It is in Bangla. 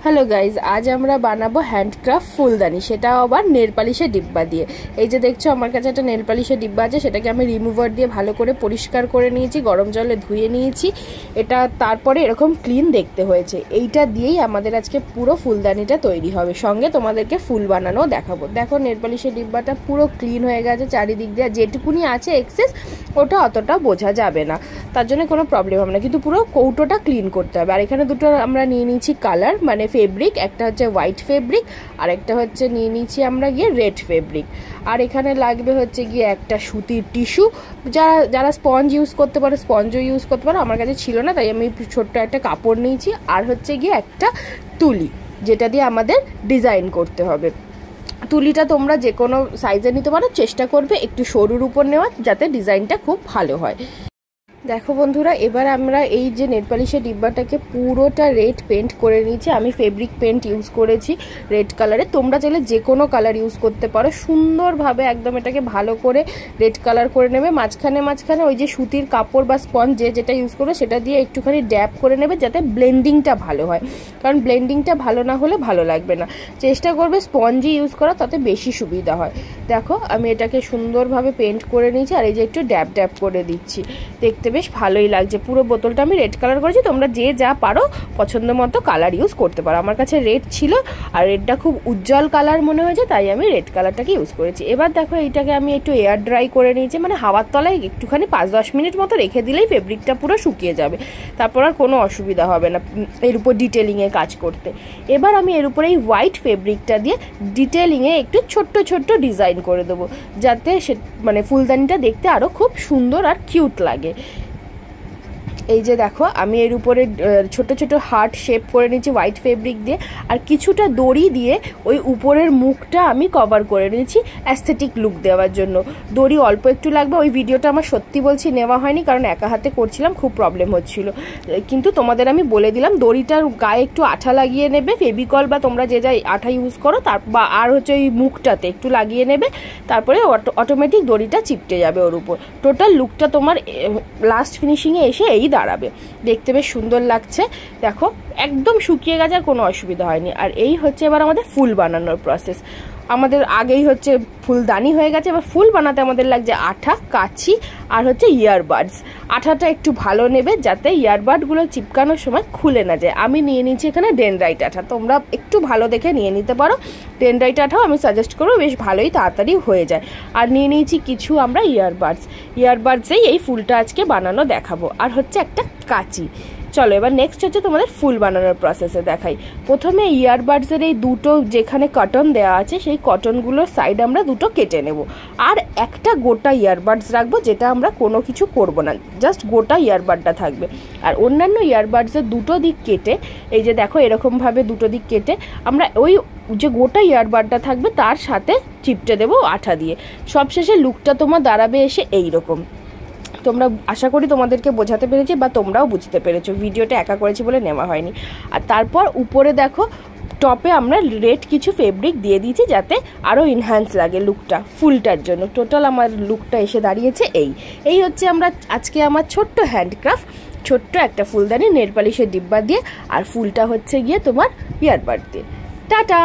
হ্যালো গাইজ, আজ আমরা বানাবো হ্যান্ডক্রাফট ফুলদানি, সেটাও আবার নেল পালিশের ডিব্বা দিয়ে। এই যে দেখছো আমার কাছে একটা নেল পালিশের ডিব্বা আছে, সেটাকে আমি রিমুভার দিয়ে ভালো করে পরিষ্কার করে নিয়েছি, গরম জলে ধুয়ে নিয়েছি। এটা তারপরে এরকম ক্লিন দেখতে হয়েছে। এইটা দিয়েই আমাদের আজকে পুরো ফুলদানিটা তৈরি হবে, সঙ্গে তোমাদেরকে ফুল বানানো দেখাবো। দেখো নেল পালিশের ডিব্বাটা পুরো ক্লিন হয়ে গেছে চারিদিক দিয়ে, যেটুকুনি আছে এক্সেস ওটা অতটা বোঝা যাবে না, তার জন্য কোনো প্রবলেম হবে না, কিন্তু পুরো কৌটোটা ক্লিন করতে হবে। আর এখানে দুটো আমরা নিয়ে নিয়েছি কালার, মানে ফেব্রিক, একটা হচ্ছে হোয়াইট ফেব্রিক আর একটা হচ্ছে নিয়ে নিয়েছি আমরা গিয়ে রেড ফেব্রিক। আর এখানে লাগবে হচ্ছে গিয়ে একটা সুতির টিস্যু, যারা স্পঞ্জ ইউজ করতে পারো স্পঞ্জও ইউজ করতে পারো, আমার কাছে ছিল না তাই আমি ছোট্ট একটা কাপড় নিয়েছি। আর হচ্ছে গিয়ে একটা তুলি, যেটা দিয়ে আমাদের ডিজাইন করতে হবে। তুলিটা তোমরা যে কোনো সাইজে নিতে পারো, চেষ্টা করবে একটু সরুর উপর নেওয়ার, যাতে ডিজাইনটা খুব ভালো হয়। দেখো বন্ধুরা, এবার আমরা এই যে নেল পালিশের ডিব্বাটাকে পুরোটা রেড পেন্ট করে নিয়েছি। আমি ফেব্রিক পেন্ট ইউজ করেছি রেড কালারে, তোমরা চাইলে যে কোনো কালার ইউজ করতে পারো। সুন্দরভাবে একদম এটাকে ভালো করে রেড কালার করে নেবে। মাঝখানে মাঝখানে ওই যে সুতির কাপড় বা স্পঞ্জ যেটা ইউজ করবে সেটা দিয়ে একটুখানি ড্যাপ করে নেবে, যাতে ব্লেন্ডিংটা ভালো হয়, কারণ ব্লেন্ডিংটা ভালো না হলে ভালো লাগবে না। চেষ্টা করবে স্পঞ্জই ইউজ করা, তাতে বেশি সুবিধা হয়। দেখো আমি এটাকে সুন্দরভাবে পেন্ট করে নিয়েছি, আর এই যে একটু ড্যাপ ড্যাপ করে দিচ্ছি, দেখতে বেশ ভালোই লাগছে। পুরো বোতলটা আমি রেড কালার করেছি, তোমরা যে যা পারো পছন্দ মতো কালার ইউজ করতে পারো। আমার কাছে রেড ছিল আর রেডটা খুব উজ্জ্বল কালার মনে হয়েছে, তাই আমি রেড কালারটাকে ইউজ করেছি। এবার দেখো এইটাকে আমি একটু এয়ার ড্রাই করে নিয়েছি, মানে হাওয়ার তলায় একটুখানি 5-10 মিনিট মতো রেখে দিলেই ফেব্রিকটা পুরো শুকিয়ে যাবে, তারপর আর কোনো অসুবিধা হবে না এর উপর ডিটেলিংয়ে কাজ করতে। এবার আমি এর উপরে এই হোয়াইট ফেব্রিকটা দিয়ে ডিটেলিংয়ে একটু ছোট্ট ছোট্ট ডিজাইন করে দেবো, যাতে সে মানে ফুলদানিটা দেখতে আরও খুব সুন্দর আর কিউট লাগে। এই যে দেখো আমি এর উপরে ছোট ছোট হার্ট শেপ করে নিয়েছি হোয়াইট ফেব্রিক দিয়ে, আর কিছুটা দড়ি দিয়ে ওই উপরের মুখটা আমি কভার করে নিয়েছি অ্যাস্থেটিক লুক দেওয়ার জন্য। দড়ি অল্প একটু লাগবে, ওই ভিডিওটা আমার সত্যি বলছি নেওয়া হয়নি, কারণ একা হাতে করছিলাম, খুব প্রবলেম হচ্ছিল। কিন্তু তোমাদের আমি বলে দিলাম দড়িটার গায়ে একটু আঠা লাগিয়ে নেবে, ফেভিকল বা তোমরা যে যাই আঠা ইউজ করো, বা আর হচ্ছে ওই মুখটাতে একটু লাগিয়ে নেবে, তারপরে অটোমেটিক দড়িটা চিপটে যাবে ওর উপর। টোটাল লুকটা তোমার লাস্ট ফিনিশিংয়ে এসে এই দাঁড়াবে, দেখতে বেশ সুন্দর লাগছে। দেখো একদম শুকিয়ে গেছে, আর কোনো অসুবিধা হয়নি। আর এই হচ্ছে এবার আমাদের ফুল বানানোর প্রসেস। আমাদের আগেই হচ্ছে ফুলদানি হয়ে গেছে, এবার ফুল বানাতে আমাদের লাগছে আঠা, কাঁচি আর হচ্ছে ইয়ারবাডস। আঠাটা একটু ভালো নেবে, যাতে ইয়ারবাডগুলো চিপকানোর সময় খুলে না যায়। আমি নিয়ে নিচ্ছি এখানে ডেনড্রাইট আঠা, তোমরা একটু ভালো দেখে নিয়ে নিতে পারো। ডেনড্রাইট আঠাও আমি সাজেস্ট করবো, বেশ ভালোই তাড়াতাড়ি হয়ে যায়। আর নিয়ে নিয়েছি কিছু আমরা ইয়ারবাডসেই এই ফুলটা আজকে বানানো দেখাবো। আর হচ্ছে একটা কাঁচি। চলো এবার নেক্সট হচ্ছে তোমাদের ফুল বানানোর প্রসেসে দেখাই। প্রথমে ইয়ারবাডসের এই দুটো যেখানে কটন দেওয়া আছে, সেই কটনগুলোর সাইড আমরা দুটো কেটে নেব, আর একটা গোটা ইয়ারবাডস রাখবো, যেটা আমরা কোনো কিছু করব না, জাস্ট গোটা ইয়ারবাডটা থাকবে। আর অন্যান্য ইয়ারবাডসের দুটো দিক কেটে, এই যে দেখো এরকমভাবে দুটো দিক কেটে আমরা ওই যে গোটা ইয়ারবাডটা থাকবে তার সাথে চিপটে দেবো আঠা দিয়ে। সবশেষে লুকটা তোমার দাঁড়াবে এসে এইরকম। তোমরা আশা করি তোমাদেরকে বোঝাতে পেরেছি, বা তোমরাও বুঝতে পেরেছো, ভিডিওটা একা করেছি বলে নেওয়া হয়নি। আর তারপর উপরে দেখো টপে আমরা রেড কিছু ফেব্রিক দিয়ে দিয়েছি, যাতে আরও ইনহ্যান্স লাগে লুকটা ফুলটার জন্য। টোটাল আমার লুকটা এসে দাঁড়িয়েছে এই হচ্ছে আমরা আজকে আমার ছোট্ট হ্যান্ডক্রাফট, ছোট্ট একটা ফুলদানি নেল পালিশের ডিব্বা দিয়ে, আর ফুলটা হচ্ছে গিয়ে তোমার ইয়ারবাড দিয়ে। টাটা।